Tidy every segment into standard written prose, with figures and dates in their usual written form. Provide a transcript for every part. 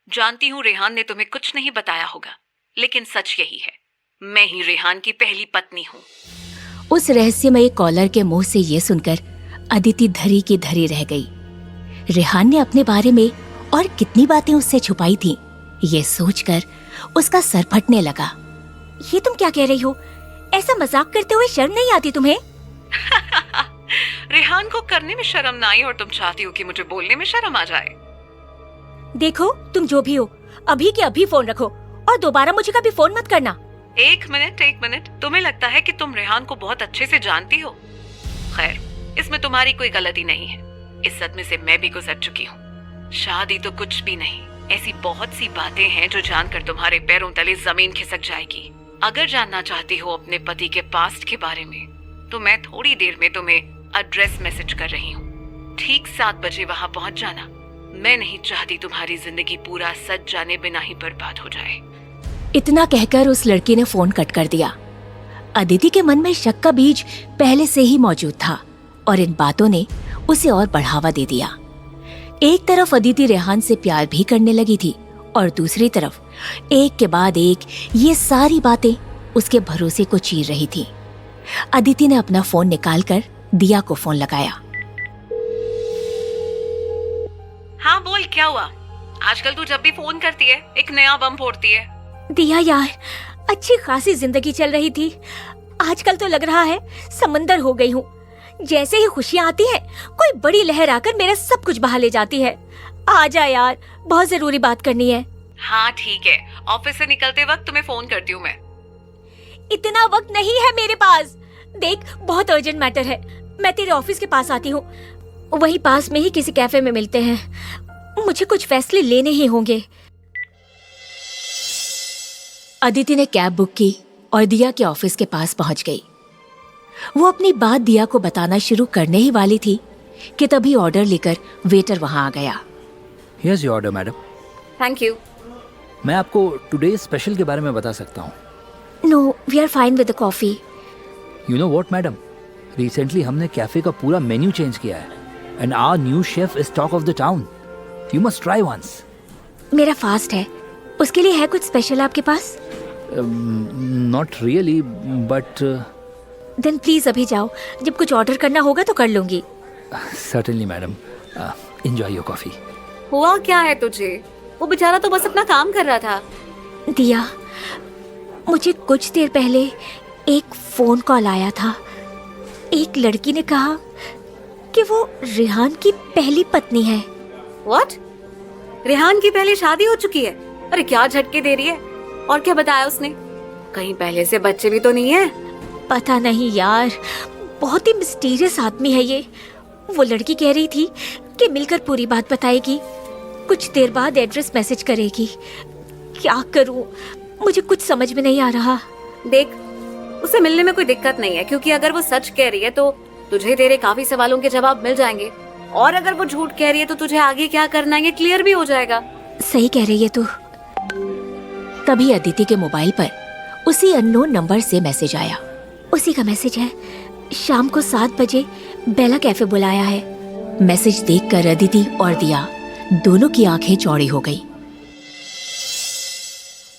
जानती हूँ रेहान ने तुम्हें कुछ नहीं बताया होगा, लेकिन सच यही है, मैं ही रेहान की पहली पत्नी हूँ। उस रहस्यमयी कॉलर के मुंह से ये सुनकर अदिति धरी की धरी रह गई। रेहान ने अपने बारे में और कितनी बातें उससे छुपाई थीं, ये सोचकर उसका सर फटने लगा। ये तुम क्या कह रही हो? ऐसा मजाक करते हुए शर्म नहीं आती तुम्हें? रेहान को करने में शर्म ना आई और तुम चाहती हो कि मुझे बोलने में शर्म आ जाए। देखो, तुम जो भी हो, अभी के अभी फोन रखो और दोबारा मुझे कभी फोन मत करना। एक मिनट, तुम्हें लगता है कि तुम रेहान को बहुत अच्छे से जानती हो? खैर, इसमें तुम्हारी कोई गलती नहीं है। इस सदमे से मैं भी गुजर चुकी हूँ। शादी तो कुछ भी नहीं, ऐसी बहुत सी बातें हैं जो जानकर तुम्हारे पैरों तले जमीन खिसक जाएगी। अगर जानना चाहती हो अपने पति के पास्ट के बारे में, तो मैं थोड़ी देर में तुम्हें एड्रेस मैसेज कर रही हूँ। ठीक 7 बजे वहाँ पहुँच जाना। मैं नहीं चाहती तुम्हारी जिंदगी पूरा सच जाने बिना ही बर्बाद हो जाए। इतना कहकर उस लड़की ने फोन कट कर दिया। अदिति के मन में शक का बीज पहले से ही मौजूद था और इन बातों ने उसे और बढ़ावा दे दिया। एक तरफ अदिति रेहान से प्यार भी करने लगी थी और दूसरी तरफ एक के बाद एक ये सारी बातें उसके भरोसे को चीर रही थी। अदिति ने अपना फोन निकालकर दिया को फोन लगाया। हाँ बोल, क्या हुआ? आजकल तू जब भी फोन करती है एक नया बम फोड़ती है। दिया यार, अच्छी खासी जिंदगी चल रही थी, आजकल तो लग रहा है समंदर हो गई हूँ। जैसे ही खुशियाँ आती हैं, कोई बड़ी लहर आकर मेरा सब कुछ बहा ले जाती है। आजा यार, बहुत जरूरी बात करनी है। हाँ ठीक है, ऑफिस से निकलते वक्त तुम्हें फोन करती हूँ मैं। इतना वक्त नहीं है मेरे पास। देख, बहुत अर्जेंट मैटर है, मैं तेरे ऑफिस के पास आती हूँ। वहीं पास में ही किसी कैफे में मिलते हैं, मुझे कुछ फैसले लेने ही होंगे। अदिति ने कैब बुक की और दिया के ऑफिस के पास पहुंच गई। वो अपनी बात दिया को बताना शुरू करने ही वाली थी कि तभी ऑर्डर लेकर वेटर वहां आ गया। Here's your order, madam. Thank you. मैं आपको टुडे स्पेशल के बारे में बता सकता हूँ। No, we are fine with the coffee. You know what madam, recently हमने कैफे का पूरा मेन्यू चेंज किया है and our new chef is talk of the town. You must try once. मेरा फास्ट है, उसके लिए है कुछ स्पेशल आपके पास? Not really, but then please अभी जाओ, जब कुछ ऑर्डर करना होगा तो कर लूंगी। Certainly madam, enjoy your coffee. हुआ क्या है तुझे? वो बेचारा तो बस अपना काम कर रहा था। दिया, मुझे कुछ देर पहले एक फोन कॉल आया था। एक लड़की ने कहा कि वो रेहान की पहली पत्नी है। व्हाट? रेहान की पहले शादी हो चुकी है? अरे क्या झटके दे रही है। और क्या बताया उसने? कहीं पहले से बच्चे भी तो नहीं है? पता नहीं यार, बहुत ही मिस्टीरियस आदमी है ये। वो लड़की कह रही थी कि मिलकर पूरी बात बताएगी, कुछ देर बाद एड्रेस मैसेज करेगी। क्या करूं, मुझे कुछ समझ में नहीं आ रहा। देख, उसे मिलने में कोई दिक्कत नहीं है, क्योंकि अगर वो सच कह रही है तो तुझे तेरे काफी सवालों के जवाब मिल जाएंगे, और अगर वो झूठ कह रही है तो तुझे आगे क्या करना है ये क्लियर भी हो जाएगा। सही कह रही है तू। तभी अदिति के मोबाइल पर उसी अननोन नंबर से मैसेज आया। उसी का मैसेज है, शाम को 7 बजे बेला कैफे बुलाया है। मैसेज देखकर अदिति और दिया दोनों की आंखें चौड़ी हो गई।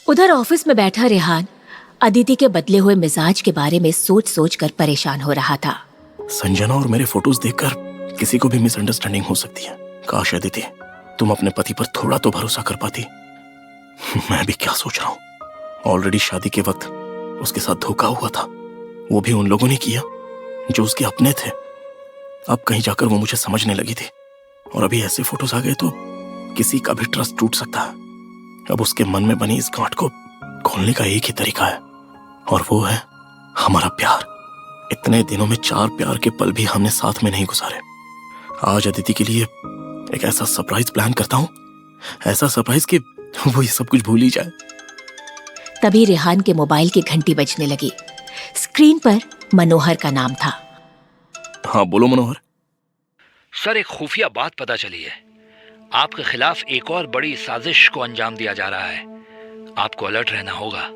उधर ऑफिस में बैठा रेहान अदिति के बदले हुए मिजाज के बारे में सोच सोच कर परेशान हो रहा था। संजना और मेरे फोटोज देखकर किसी को भी मिसअंडरस्टैंडिंग हो सकती है। काश अदिति, तुम अपने पति पर थोड़ा तो भरोसा कर पाती। मैं भी क्या सोच रहा हूँ, ऑलरेडी शादी के वक्त उसके साथ धोखा हुआ था, वो भी उन लोगों ने किया जो उसके अपने थे। अब कहीं जाकर वो मुझे समझने लगी थी, और अभी ऐसे फोटोज आ गए तो किसी का भी ट्रस्ट टूट सकता है। अब उसके मन में बनी इस गांठ को खोलने का एक ही तरीका है, और वो है हमारा प्यार। इतने दिनों में 4 प्यार के पल भी हमने साथ में नहीं गुजारे। आज अदिति के लिए एक ऐसा सरप्राइज प्लान करता हूँ, ऐसा सरप्राइज कि वो ये सब कुछ भूल ही जाए। तभी रेहान के मोबाइल की घंटी बजने लगी। स्क्रीन पर मनोहर का नाम था। हाँ बोलो मनोहर। सर, एक खुफिया बात पता चली है। आपके खिलाफ एक और बड़ी साजिश को अंजाम दिया जा रहा है। आपको अलर्ट रहना होगा।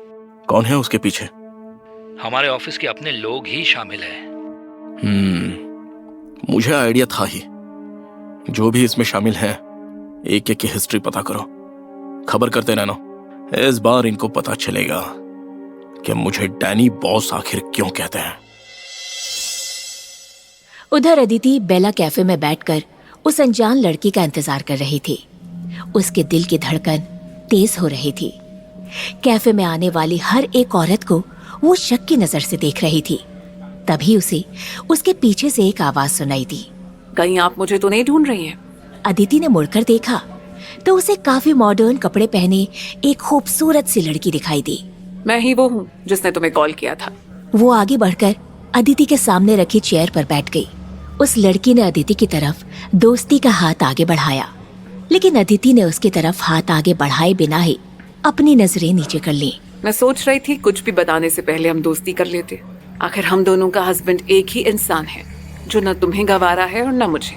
कौन है उसके पीछे? हमारे ऑफिस के अपने लोग ही शामिल हैं। मुझे आइडिया था ही। जो भी इसमें शामिल है एक एक की हिस्ट्री पता करो, खबर करते रहना। इस बार इनको पता चलेगा कि मुझे डैनी बॉस आखिर क्यों कहते हैं। उधर अदिति बेला कैफे में बैठकर उस अनजान लड़की का इंतजार कर रही थी। उसके दिल की धड़कन तेज हो रही थी। कैफे में आने वाली हर एक औरत को वो शक की नजर से देख रही थी। तभी उसे उसके पीछे से एक आवाज सुनाई दी। कहीं आप मुझे तो नहीं ढूंढ रही हैं? अदिति ने मुड़कर देखा तो उसे काफी मॉडर्न कपड़े पहने एक खूबसूरत सी लड़की दिखाई दी। मैं ही वो हूँ जिसने तुम्हें कॉल किया था। वो आगे बढ़कर अदिति के सामने रखी चेयर पर बैठ गई। उस लड़की ने अदिति की तरफ दोस्ती का हाथ आगे बढ़ाया, लेकिन अदिति ने उसकी तरफ हाथ आगे बढ़ाए बिना ही अपनी नजरें नीचे कर ली। मैं सोच रही थी कुछ भी बताने से पहले हम दोस्ती कर लेते। आखिर हम दोनों का हस्बैंड एक ही इंसान है जो न तुम्हें गंवारा है और न मुझे।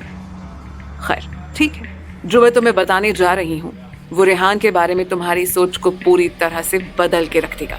खैर ठीक है, जो मैं तुम्हें बताने जा रही हूँ वो रेहान के बारे में तुम्हारी सोच को पूरी तरह से बदल के रख देगा।